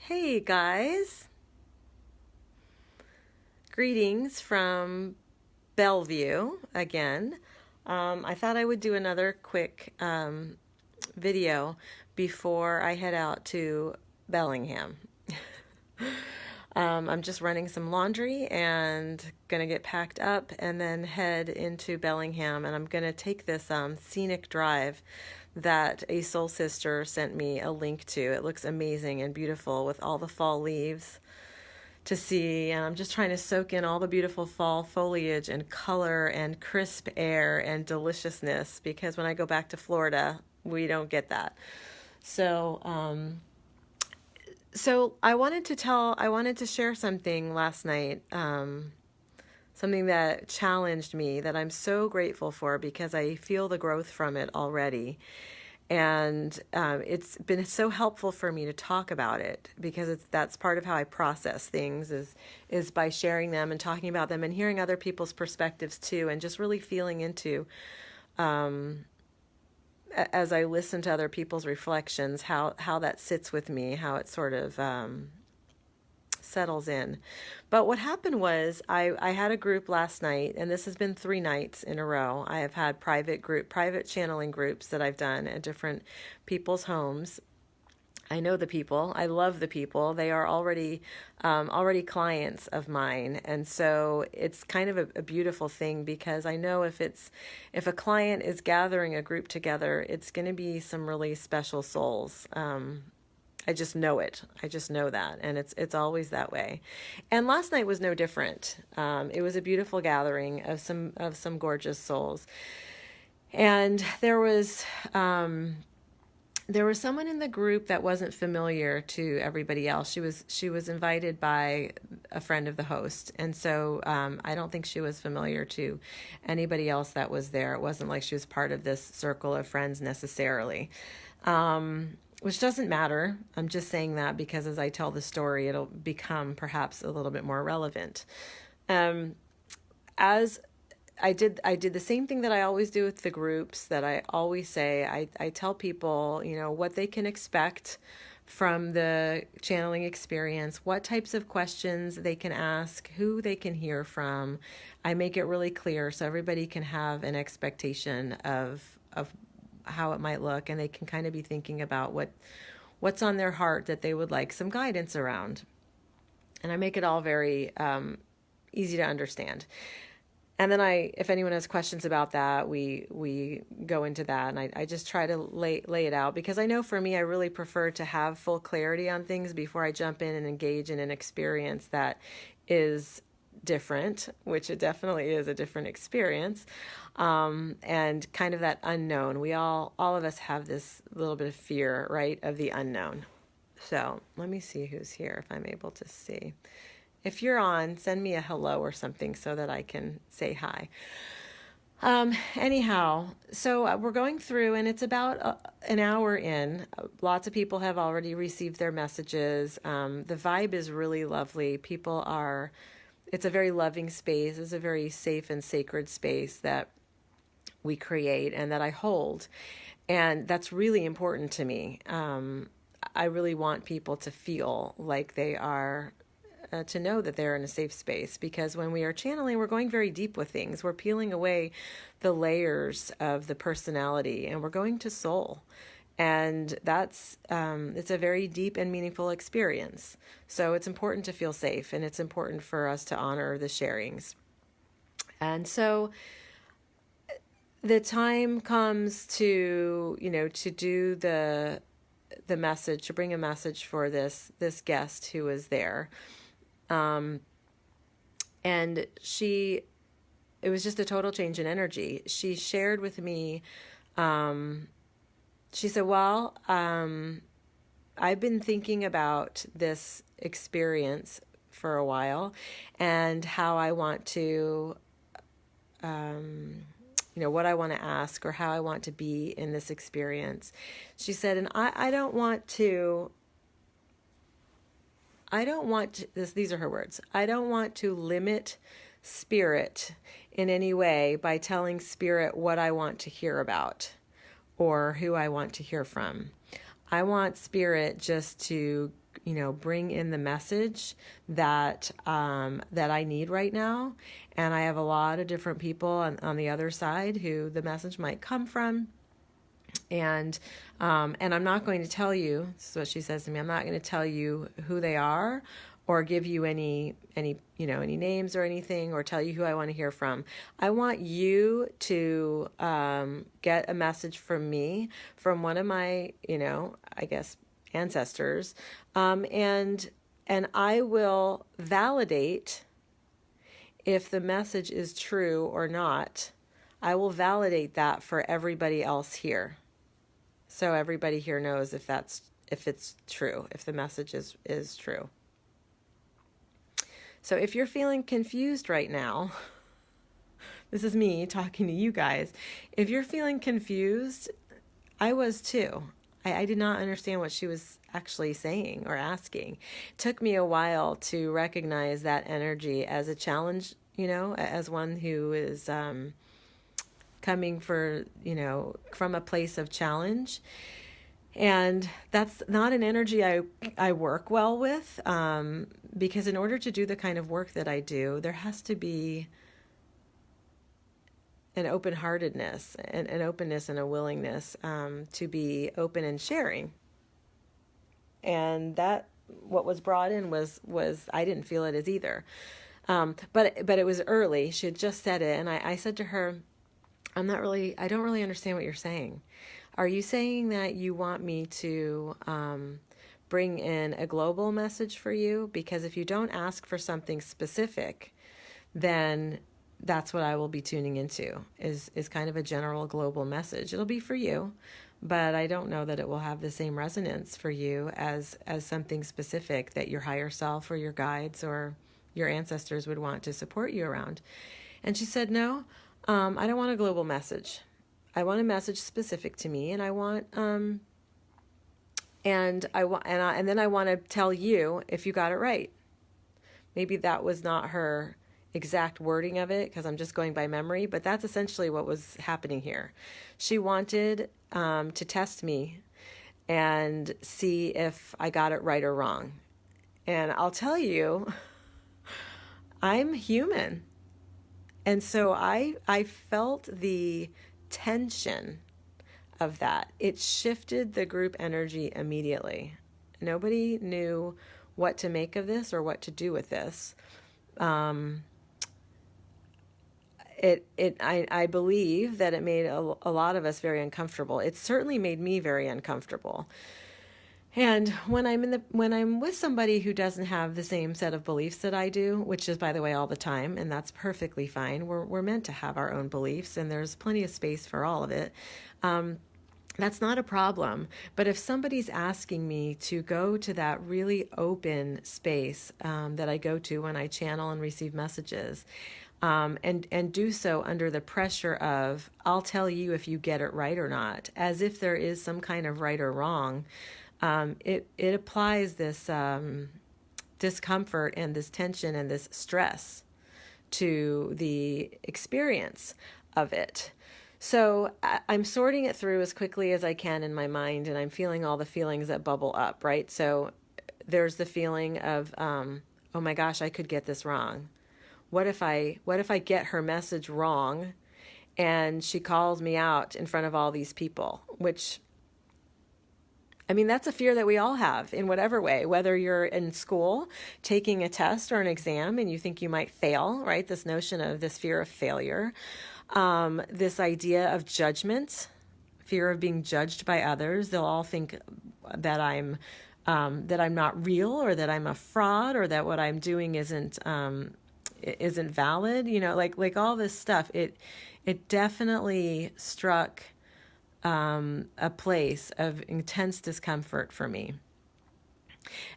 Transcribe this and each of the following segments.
Hey guys, greetings from Bellevue again. I thought I would do another quick video before I head out to Bellingham. I'm just running some laundry and gonna get packed up and then head into Bellingham, and I'm gonna take this scenic drive that a soul sister sent me a link to. It looks amazing and beautiful with all the fall leaves to see, and I'm just trying to soak in all the beautiful fall foliage and color and crisp air and deliciousness, because when I go back to Florida, we don't get that. So, I wanted to share something last night, something that challenged me that I'm so grateful for because I feel the growth from it already. And it's been so helpful for me to talk about it because that's part of how I process things is by sharing them and talking about them and hearing other people's perspectives too, and just really feeling into, as I listen to other people's reflections, how that sits with me, how it sort of settles in. But what happened was I had a group last night, and this has been 3 nights in a row. I have had private channeling groups that I've done at different people's homes. I know the people. I love the people. They are already clients of mine, and so it's kind of a beautiful thing, because I know if a client is gathering a group together, it's going to be some really special souls. I just know it. I just know that, and it's always that way. And last night was no different. It was a beautiful gathering of some gorgeous souls, and there was someone in the group that wasn't familiar to everybody else. She was invited by a friend of the host, and so I don't think she was familiar to anybody else that was there. It wasn't like she was part of this circle of friends necessarily. Which doesn't matter. I'm just saying that because as I tell the story, it'll become perhaps a little bit more relevant. As I did the same thing that I always do with the groups, that I always say. I tell people, what they can expect from the channeling experience, what types of questions they can ask, who they can hear from. I make it really clear so everybody can have an expectation of how it might look, and they can kind of be thinking about what's on their heart that they would like some guidance around. And I make it all very easy to understand. And then if anyone has questions about that, we go into that, and I just try to lay it out, because I know for me, I really prefer to have full clarity on things before I jump in and engage in an experience that is different, which it definitely is a different experience, and kind of that unknown. We all of us have this little bit of fear, right, of the unknown. So let me see who's here, if I'm able to see. If you're on, send me a hello or something so that I can say hi. Anyhow, so we're going through, and it's about an hour in. Lots of people have already received their messages. The vibe is really lovely. It's a very loving space. It's a very safe and sacred space that we create and that I hold. And that's really important to me. I really want people to feel like they are, to know that they're in a safe space, because when we are channeling, we're going very deep with things. We're peeling away the layers of the personality, and we're going to soul. And that's, it's a very deep and meaningful experience. So it's important to feel safe, and it's important for us to honor the sharings. And so the time comes to, to do the message, to bring a message for this guest who was there. And it was just a total change in energy. She shared with me, she said, well, I've been thinking about this experience for a while, and how I want to, what I want to ask, or how I want to be in this experience. She said, and I don't want to, these are her words, I don't want to limit spirit in any way by telling spirit what I want to hear about or who I want to hear from. I want spirit just to bring in the message that that I need right now. And I have a lot of different people on the other side who the message might come from. And I'm not going to tell you, this is what she says to me, I'm not going to tell you who they are or give you any names or anything, or tell you who I want to hear from. I want you to get a message from me, from one of my, I guess, ancestors, and I will validate if the message is true or not. I will validate that for everybody else here, so everybody here knows if it's true, if the message is true. So if you're feeling confused right now, this is me talking to you guys. If you're feeling confused, I was too. I did not understand what she was actually saying or asking. It took me a while to recognize that energy as a challenge, as one who is coming from a place of challenge. And that's not an energy I work well with, because in order to do the kind of work that I do, there has to be an open-heartedness, an openness and a willingness to be open and sharing. And that, what was brought in was I didn't feel it as either. But it was early. She had just said it, and I said to her, I don't really understand what you're saying. Are you saying that you want me to bring in a global message for you? Because if you don't ask for something specific, then that's what I will be tuning into, is kind of a general global message. It'll be for you, but I don't know that it will have the same resonance for you as something specific that your higher self or your guides or your ancestors would want to support you around. And she said, no, I don't want a global message. I want a message specific to me, and I want, and then I want to tell you if you got it right. Maybe that was not her exact wording of it, because I'm just going by memory, but that's essentially what was happening here. She wanted to test me and see if I got it right or wrong. And I'll tell you, I'm human. And so I felt the tension of that. It shifted the group energy immediately. Nobody knew what to make of this or what to do with this. I believe that it made a lot of us very uncomfortable. It certainly made me very uncomfortable. And when I'm with somebody who doesn't have the same set of beliefs that I do, which is, by the way, all the time, and that's perfectly fine. We're meant to have our own beliefs, and there's plenty of space for all of it. That's not a problem. But if somebody's asking me to go to that really open space that I go to when I channel and receive messages, and do so under the pressure of, I'll tell you if you get it right or not, as if there is some kind of right or wrong, it applies this discomfort and this tension and this stress to the experience of it. So I'm sorting it through as quickly as I can in my mind, and I'm feeling all the feelings that bubble up, right? So there's the feeling of, oh my gosh, I could get this wrong. What if I get her message wrong and she calls me out in front of all these people? Which, I mean, that's a fear that we all have in whatever way, whether you're in school taking a test or an exam and you think you might fail, right? This notion of this fear of failure, this idea of judgment, fear of being judged by others. They'll all think that I'm not real, or that I'm a fraud, or that what I'm doing isn't valid, like all this stuff. It definitely struck a place of intense discomfort for me.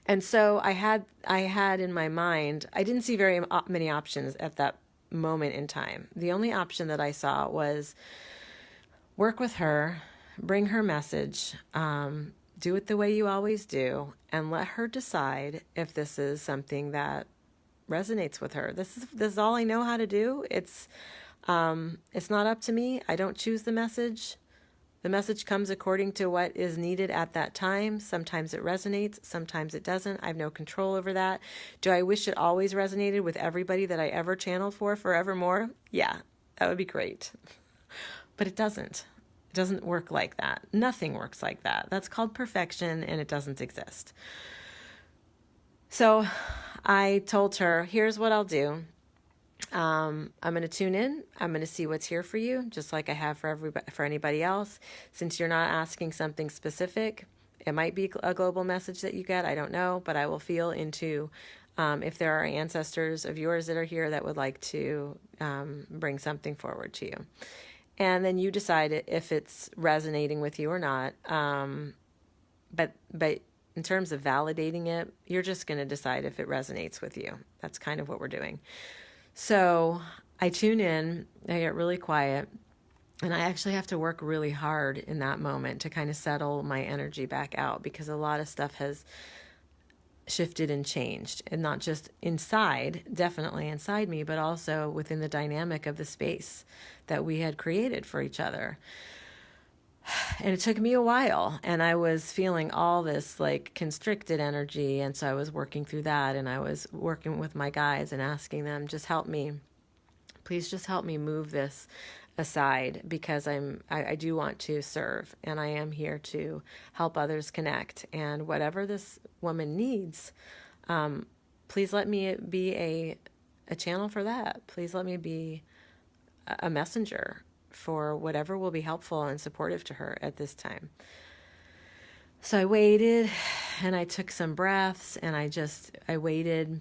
And so I had in my mind, I didn't see very many options at that moment in time. The only option that I saw was work with her, bring her message, do it the way you always do, and let her decide if this is something that resonates with her. This is all I know how to do. It's not up to me. I don't choose the message. The message comes according to what is needed at that time. Sometimes it resonates, sometimes it doesn't. I have no control over that. Do I wish it always resonated with everybody that I ever channeled for forevermore? Yeah, that would be great. But it doesn't. It doesn't work like that. Nothing works like that. That's called perfection, and it doesn't exist. So I told her, here's what I'll do. I'm going to tune in. I'm going to see what's here for you, just like I have for anybody else. Since you're not asking something specific, it might be a global message that you get. I don't know, but I will feel into if there are ancestors of yours that are here that would like to bring something forward to you. And then you decide if it's resonating with you or not. But in terms of validating it, you're just going to decide if it resonates with you. That's kind of what we're doing. So I tune in, I get really quiet, and I actually have to work really hard in that moment to kind of settle my energy back out, because a lot of stuff has shifted and changed, and not just inside, definitely inside me, but also within the dynamic of the space that we had created for each other. And it took me a while, and I was feeling all this like constricted energy. And so I was working through that, and I was working with my guides and asking them, just help me, please just help me move this aside, because I do want to serve, and I am here to help others connect. And whatever this woman needs, please let me be a channel for that. Please let me be a messenger for whatever will be helpful and supportive to her at this time. So I waited, and I took some breaths, and I waited,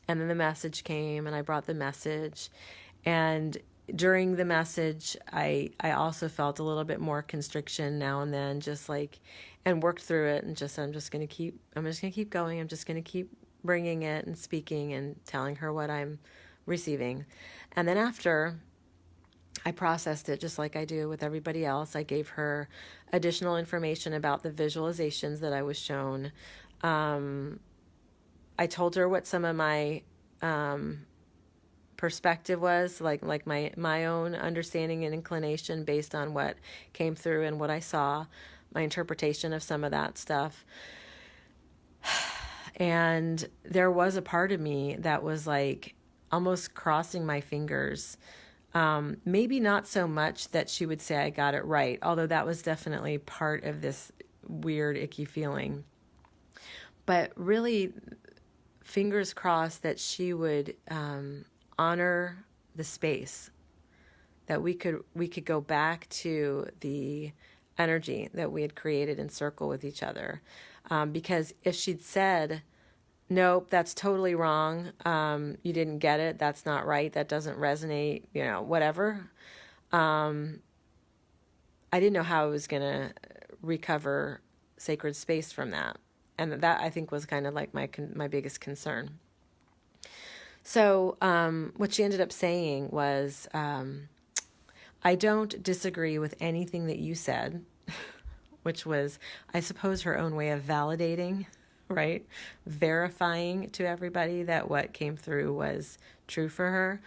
and then the message came, and I brought the message. And during the message, I also felt a little bit more constriction now and then, just like, and worked through it, and just, I'm just going to keep going. I'm just going to keep bringing it and speaking and telling her what I'm receiving. And then after I processed it, just like I do with everybody else, I gave her additional information about the visualizations that I was shown. I told her what some of my perspective was, like my own understanding and inclination based on what came through and what I saw, my interpretation of some of that stuff. And there was a part of me that was like almost crossing my fingers. Maybe not so much that she would say I got it right, although that was definitely part of this weird, icky feeling. But really, fingers crossed that she would honor the space, that we could go back to the energy that we had created in circle with each other. Because if she'd said, nope, that's totally wrong, you didn't get it, that's not right, that doesn't resonate, whatever, I didn't know how I was going to recover sacred space from that. And that, I think, was kind of like my biggest concern. So what she ended up saying was, I don't disagree with anything that you said, which was, I suppose, her own way of validating, right? Verifying to everybody that what came through was true for her.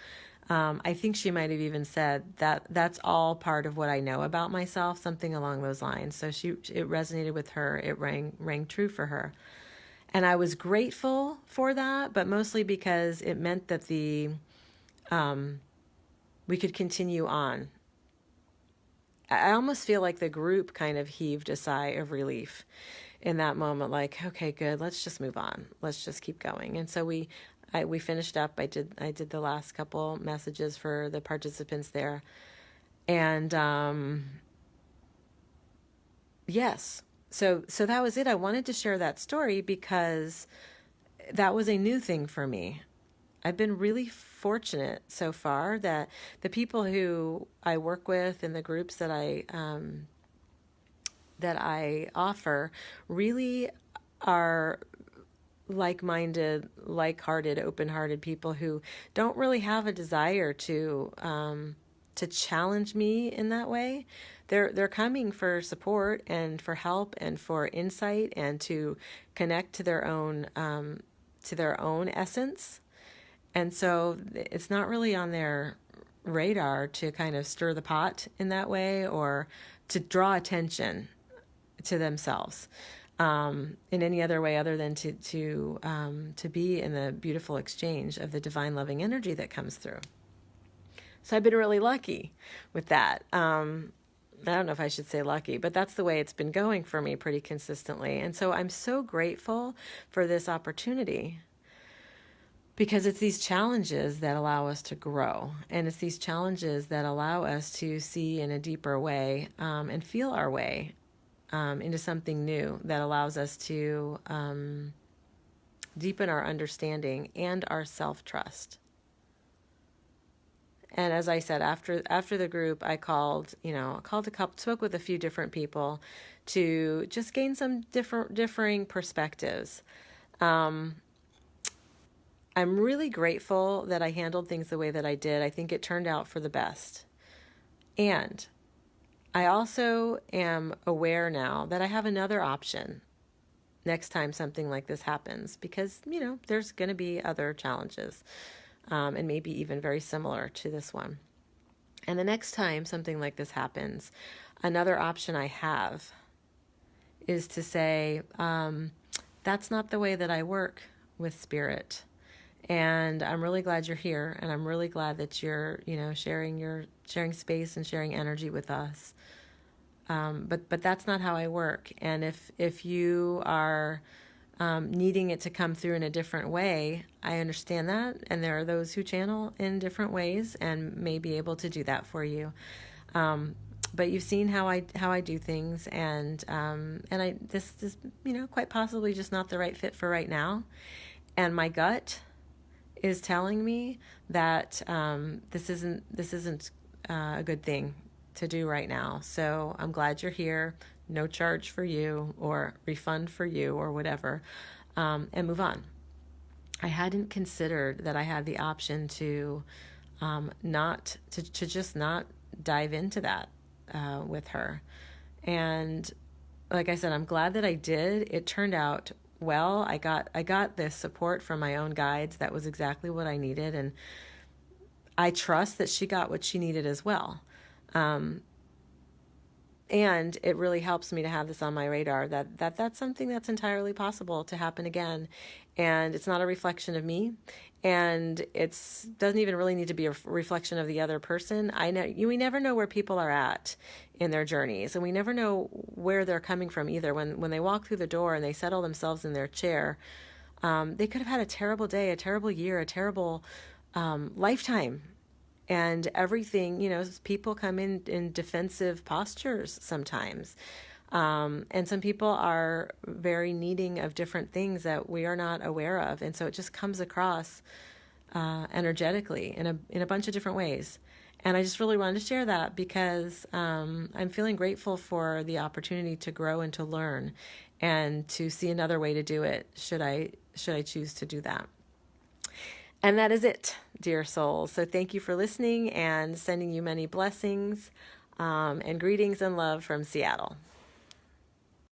I think she might have even said that that's all part of what I know about myself, something along those lines. So it resonated with her. It rang true for her. And I was grateful for that, but mostly because it meant that we could continue on. I almost feel like the group kind of heaved a sigh of relief in that moment, like, okay, good, let's just move on. Let's just keep going. And so we finished up. I did the last couple messages for the participants there. And yes. So that was it. I wanted to share that story because that was a new thing for me. I've been really fortunate so far that the people who I work with and the groups that I offer really are like-minded, like-hearted, open-hearted people who don't really have a desire to challenge me in that way. They're coming for support and for help and for insight and to connect to their own essence. And so it's not really on their radar to kind of stir the pot in that way, or to draw attention to themselves in any other way other than to be in the beautiful exchange of the divine loving energy that comes through. So I've been really lucky with that. I don't know if I should say lucky, but that's the way it's been going for me pretty consistently. And so I'm so grateful for this opportunity, because it's these challenges that allow us to grow. And it's these challenges that allow us to see in a deeper way and feel our way into something new that allows us to deepen our understanding and our self-trust. And as I said, after the group, I called a couple, spoke with a few different people to just gain some differing perspectives. I'm really grateful that I handled things the way that I did. I think it turned out for the best. And I also am aware now that I have another option next time something like this happens, because, there's going to be other challenges. And maybe even very similar to this one. And the next time something like this happens, another option I have is to say, that's not the way that I work with spirit. And I'm really glad you're here, and I'm really glad that you're, sharing space and sharing energy with us. But that's not how I work. And if you are needing it to come through in a different way, I understand that, and there are those who channel in different ways and may be able to do that for you. But you've seen how I do things, and this is quite possibly just not the right fit for right now, and my gut is telling me that this isn't a good thing to do right now. So I'm glad you're here. No charge for you or refund for you or whatever, and move on. I hadn't considered that I had the option to just not dive into that with her. And like I said, I'm glad that I did. It turned out well. I got this support from my own guides. That was exactly what I needed, and I trust that she got what she needed as well. And it really helps me to have this on my radar, that's something that's entirely possible to happen again. And it's not a reflection of me. And it doesn't even really need to be a reflection of the other person. We never know where people are at in their journeys. And we never know where they're coming from either. When they walk through the door and they settle themselves in their chair, they could have had a terrible day, a terrible year, a terrible lifetime. And everything, people come in defensive postures sometimes. And some people are very needing of different things that we are not aware of. And so it just comes across energetically in a bunch of different ways. And I just really wanted to share that because I'm feeling grateful for the opportunity to grow and to learn and to see another way to do it should I choose to do that. And that is it, dear souls. So thank you for listening, and sending you many blessings and greetings and love from Seattle.